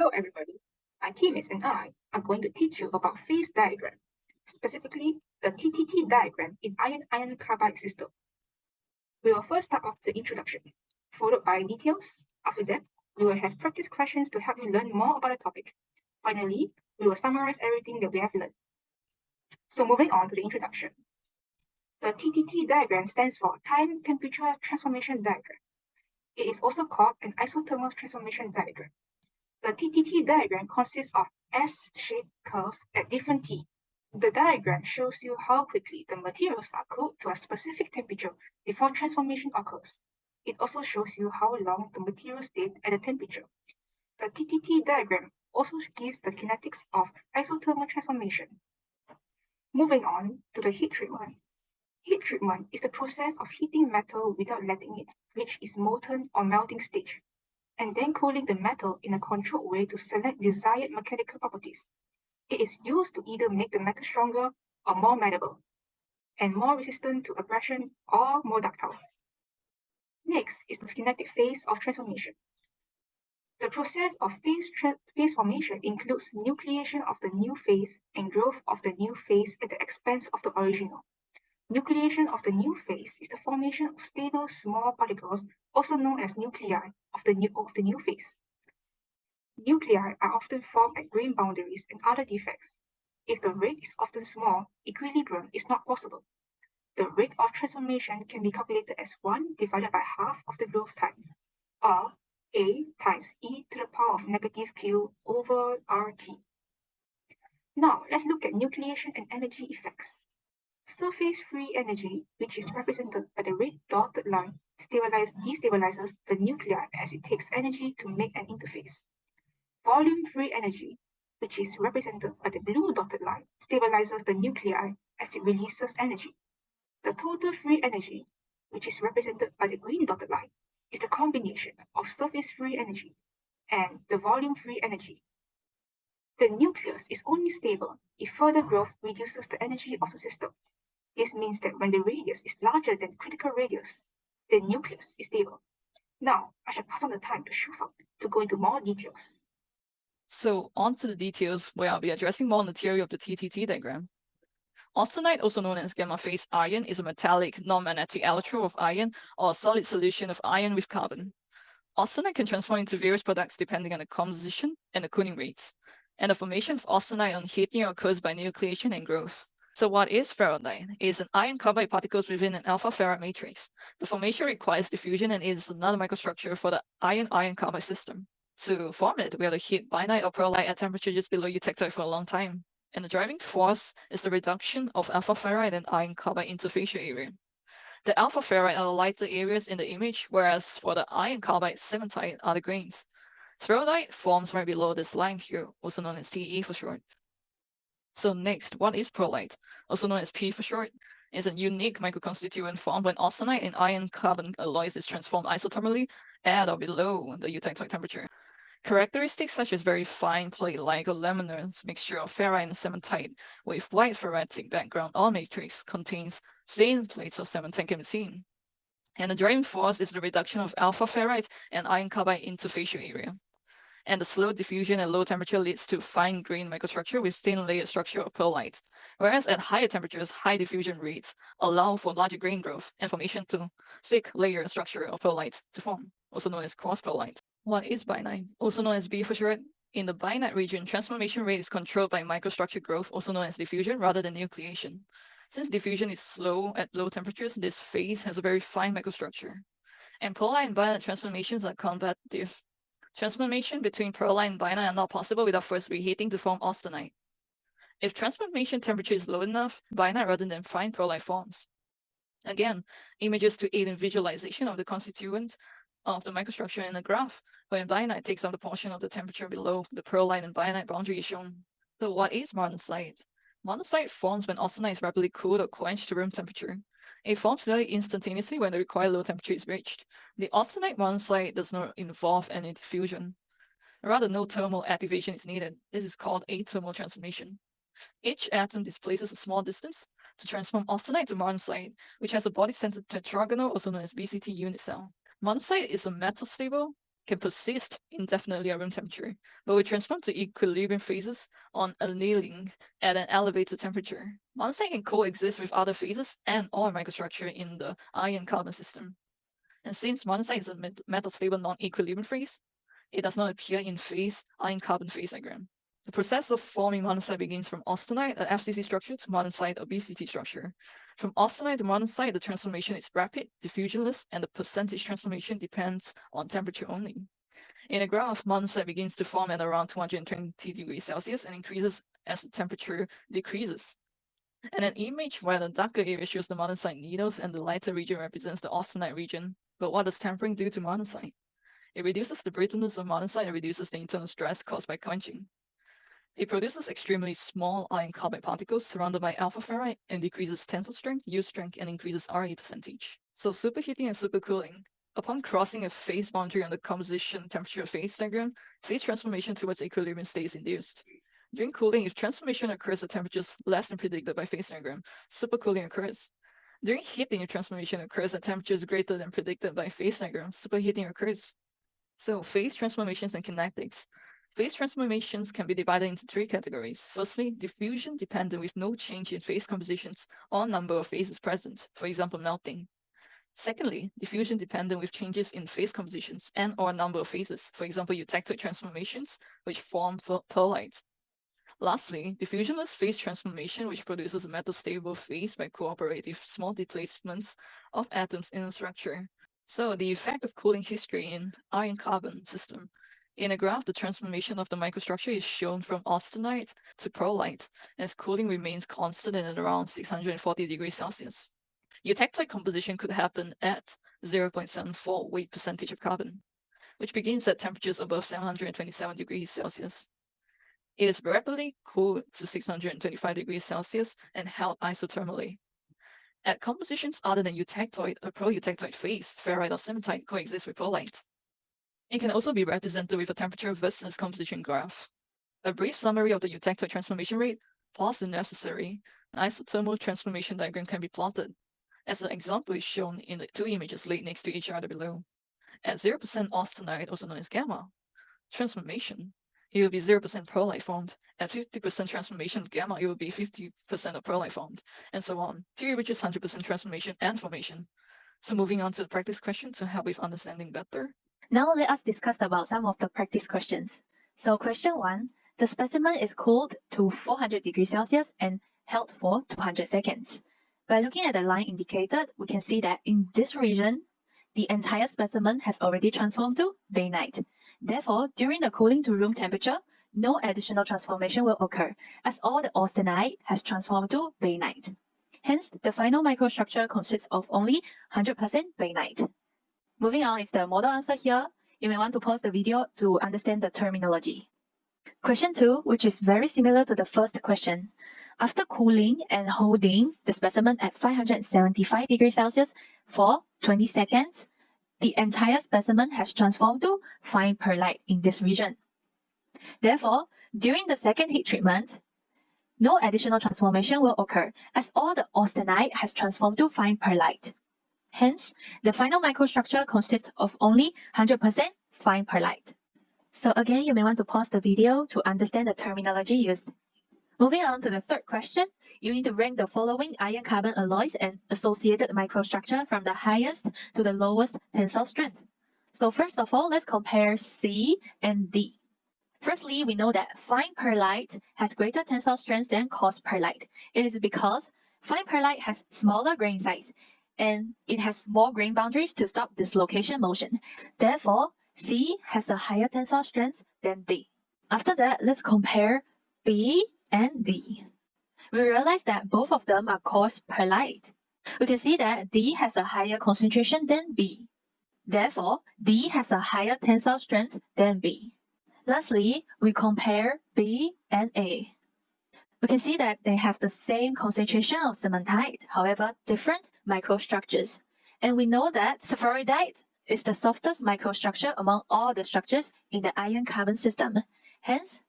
Hello everybody, my teammates and I are going to teach you about phase diagram, specifically the TTT diagram in iron-iron carbide system. We will first start off the introduction, followed by details. After that, we will have practice questions to help you learn more about the topic. Finally, we will summarize everything that we have learned. So moving on to the introduction. The TTT diagram stands for Time Temperature Transformation Diagram. It is also called an isothermal transformation diagram. The TTT diagram consists of S-shaped curves at different T. The diagram shows you how quickly the materials are cooled to a specific temperature before transformation occurs. It also shows you how long the material stayed at the temperature. The TTT diagram also gives the kinetics of isothermal transformation. Moving on to the heat treatment. Heat treatment is the process of heating metal without letting it reach its molten or melting stage, and then cooling the metal in a controlled way to select desired mechanical properties. It is used to either make the metal stronger or more malleable, and more resistant to abrasion or more ductile. Next is the kinetic phase of transformation. The process of phase formation includes nucleation of the new phase and growth of the new phase at the expense of the original. Nucleation of the new phase is the formation of stable small particles, also known as nuclei, of the new phase. Nuclei are often formed at grain boundaries and other defects. If the rate is often small, equilibrium is not possible. The rate of transformation can be calculated as 1 divided by half of the growth time, or A times e to the power of negative q over RT. Now, let's look at nucleation and energy effects. Surface free energy, which is represented by the red dotted line, destabilizes the nuclei as it takes energy to make an interface. Volume free energy, which is represented by the blue dotted line, stabilizes the nuclei as it releases energy. The total free energy, which is represented by the green dotted line, is the combination of surface free energy and the volume free energy. The nucleus is only stable if further growth reduces the energy of the system. This means that when the radius is larger than critical radius, the nucleus is stable. Now, I shall pass on the time to Shufang to go into more details. So on to the details where I'll be addressing more on the theory of the TTT diagram. Austenite, also known as gamma phase iron, is a metallic, non-magnetic electrode of iron or a solid solution of iron with carbon. Austenite can transform into various products depending on the composition and the cooling rates. And the formation of austenite on heating occurs by nucleation and growth. So what is ferrite? It is an iron carbide particles within an alpha ferrite matrix. The formation requires diffusion and is another microstructure for the iron-iron carbide system. To form it, we have to heat bainite or pearlite at temperature just below eutectoid for a long time. And the driving force is the reduction of alpha ferrite and iron carbide interfacial area. The alpha ferrite are the lighter areas in the image, whereas for the iron carbide cementite are the grains. Ferrite forms right below this line here, also known as Te for short. So next, what is pearlite? Also known as P for short, is a unique microconstituent formed when austenite and iron carbon alloys is transformed isothermally at or below the eutectoid temperature. Characteristics such as very fine plate-like or laminar mixture of ferrite and cementite with white ferritic background or matrix contains thin plates of cementite can be seen. And the driving force is the reduction of alpha ferrite and iron carbide interfacial area. And the slow diffusion at low temperature leads to fine-grained microstructure with thin layered structure of pearlite, whereas at higher temperatures, high diffusion rates allow for larger grain growth and formation to thick layered structure of pearlite to form, also known as cross pearlite. What is bainite? Also known as B for short. In the bainite region, transformation rate is controlled by microstructure growth, also known as diffusion, rather than nucleation. Since diffusion is slow at low temperatures, this phase has a very fine microstructure. And pearlite and bainite transformations are competitive. Transformation between pearlite and bainite are not possible without first reheating to form austenite. If transformation temperature is low enough, bainite rather than fine pearlite forms. Again, images to aid in visualization of the constituent of the microstructure in the graph, when bainite takes up the portion of the temperature below the pearlite and bainite boundary is shown. So what is martensite? Martensite forms when austenite is rapidly cooled or quenched to room temperature. It forms nearly instantaneously when the required low temperature is reached. The austenite martensite does not involve any diffusion. Rather, no thermal activation is needed. This is called athermal transformation. Each atom displaces a small distance to transform austenite to martensite, which has a body-centered tetragonal, also known as BCT unit cell. Martensite is a metastable can persist indefinitely at room temperature, but will transform to equilibrium phases on annealing at an elevated temperature. Monazite can coexist with other phases and/or microstructure in the iron-carbon system. And since monazite is a metal-stable non-equilibrium phase, it does not appear in phase iron-carbon phase diagram. The process of forming monazite begins from austenite, an FCC structure, to monazite, a BCT structure. From austenite to monazite, the transformation is rapid, diffusionless, and the percentage transformation depends on temperature only. In a graph, monazite begins to form at around 220 degrees Celsius and increases as the temperature decreases. And an image where the darker area shows the monazite needles and the lighter region represents the austenite region. But what does tempering do to monazite? It reduces the brittleness of monazite and reduces the internal stress caused by quenching. It produces extremely small iron carbide particles surrounded by alpha ferrite and decreases tensile strength, yield strength, and increases RE percentage. So superheating and supercooling. Upon crossing a phase boundary on the composition temperature phase diagram, phase transformation towards equilibrium state is induced. During cooling, if transformation occurs at temperatures less than predicted by phase diagram, supercooling occurs. During heating, if transformation occurs at temperatures greater than predicted by phase diagram, superheating occurs. So phase transformations and kinetics. Phase transformations can be divided into three categories. Firstly, diffusion dependent with no change in phase compositions or number of phases present, for example, melting. Secondly, diffusion dependent with changes in phase compositions and or number of phases, for example, eutectoid transformations, which form pearlites. Lastly, diffusionless phase transformation, which produces a metal-stable phase by cooperative small displacements of atoms in a structure. So the effect of cooling history in iron-carbon system. In a graph, the transformation of the microstructure is shown from austenite to pearlite, as cooling remains constant at around 640 degrees Celsius. Eutectoid composition could happen at 0.74 weight percentage of carbon, which begins at temperatures above 727 degrees Celsius. It is rapidly cooled to 625 degrees Celsius and held isothermally. At compositions other than eutectoid, a pro-eutectoid phase, ferrite or cementite, coexists with pearlite. It can also be represented with a temperature versus composition graph. A brief summary of the eutectoid transformation rate, plots if necessary. An isothermal transformation diagram can be plotted, as an example is shown in the two images laid next to each other below. At 0% austenite, also known as gamma, transformation, it will be 0% pearlite formed. At 50% transformation of gamma, it will be 50% of pearlite formed, and so on, till it reaches 100% transformation and formation. So moving on to the practice question to help with understanding better. Now let us discuss about some of the practice questions. So question 1, the specimen is cooled to 400 degrees Celsius and held for 200 seconds. By looking at the line indicated, we can see that in this region, the entire specimen has already transformed to bainite. Therefore, during the cooling to room temperature, no additional transformation will occur, as all the austenite has transformed to bainite. Hence, the final microstructure consists of only 100% bainite. Moving on is the model answer here. You may want to pause the video to understand the terminology. Question 2, which is very similar to the first question. After cooling and holding the specimen at 575 degrees Celsius for 20 seconds, the entire specimen has transformed to fine pearlite in this region. Therefore, during the second heat treatment, no additional transformation will occur as all the austenite has transformed to fine pearlite. Hence, the final microstructure consists of only 100% fine pearlite. So again, you may want to pause the video to understand the terminology used. Moving on to the third question, you need to rank the following iron-carbon alloys and associated microstructure from the highest to the lowest tensile strength. So first of all, let's compare C and D. Firstly, we know that fine pearlite has greater tensile strength than coarse pearlite. It is because fine pearlite has smaller grain size and it has more grain boundaries to stop dislocation motion. Therefore, C has a higher tensile strength than D. After that, let's compare B and D. We realize that both of them are coarse pearlite. We can see that D has a higher concentration than B. Therefore, D has a higher tensile strength than B. Lastly, we compare B and A. We can see that they have the same concentration of cementite, however, different microstructures. And we know that spheroidite is the softest microstructure among all the structures in the iron-carbon system. Hence,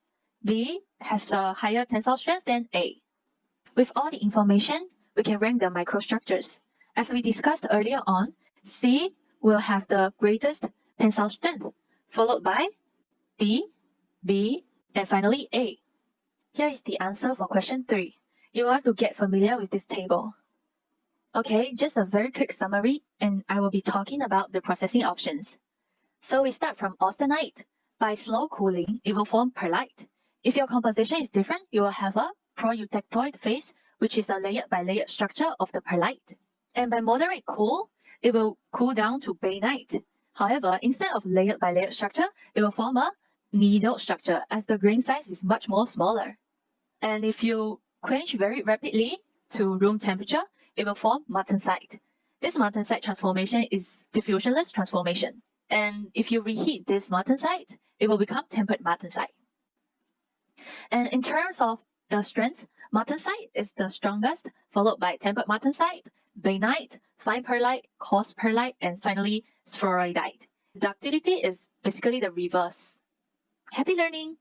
B has a higher tensile strength than A. With all the information, we can rank the microstructures. As we discussed earlier on, C will have the greatest tensile strength, followed by D, B, and finally A. Here is the answer for question 3. You want to get familiar with this table. Okay, just a very quick summary, and I will be talking about the processing options. So we start from austenite. By slow cooling, it will form perlite. If your composition is different, you will have a proeutectoid phase, which is a layered by layered structure of the perlite. And by moderate cool, it will cool down to bainite. However, instead of layered by layered structure, it will form a needle structure as the grain size is much more smaller. And if you quench very rapidly to room temperature, it will form martensite. This martensite transformation is diffusionless transformation. And if you reheat this martensite, it will become tempered martensite. And in terms of the strength, martensite is the strongest, followed by tempered martensite, bainite, fine perlite, coarse perlite, and finally spheroidite. Ductility is basically the reverse. Happy learning!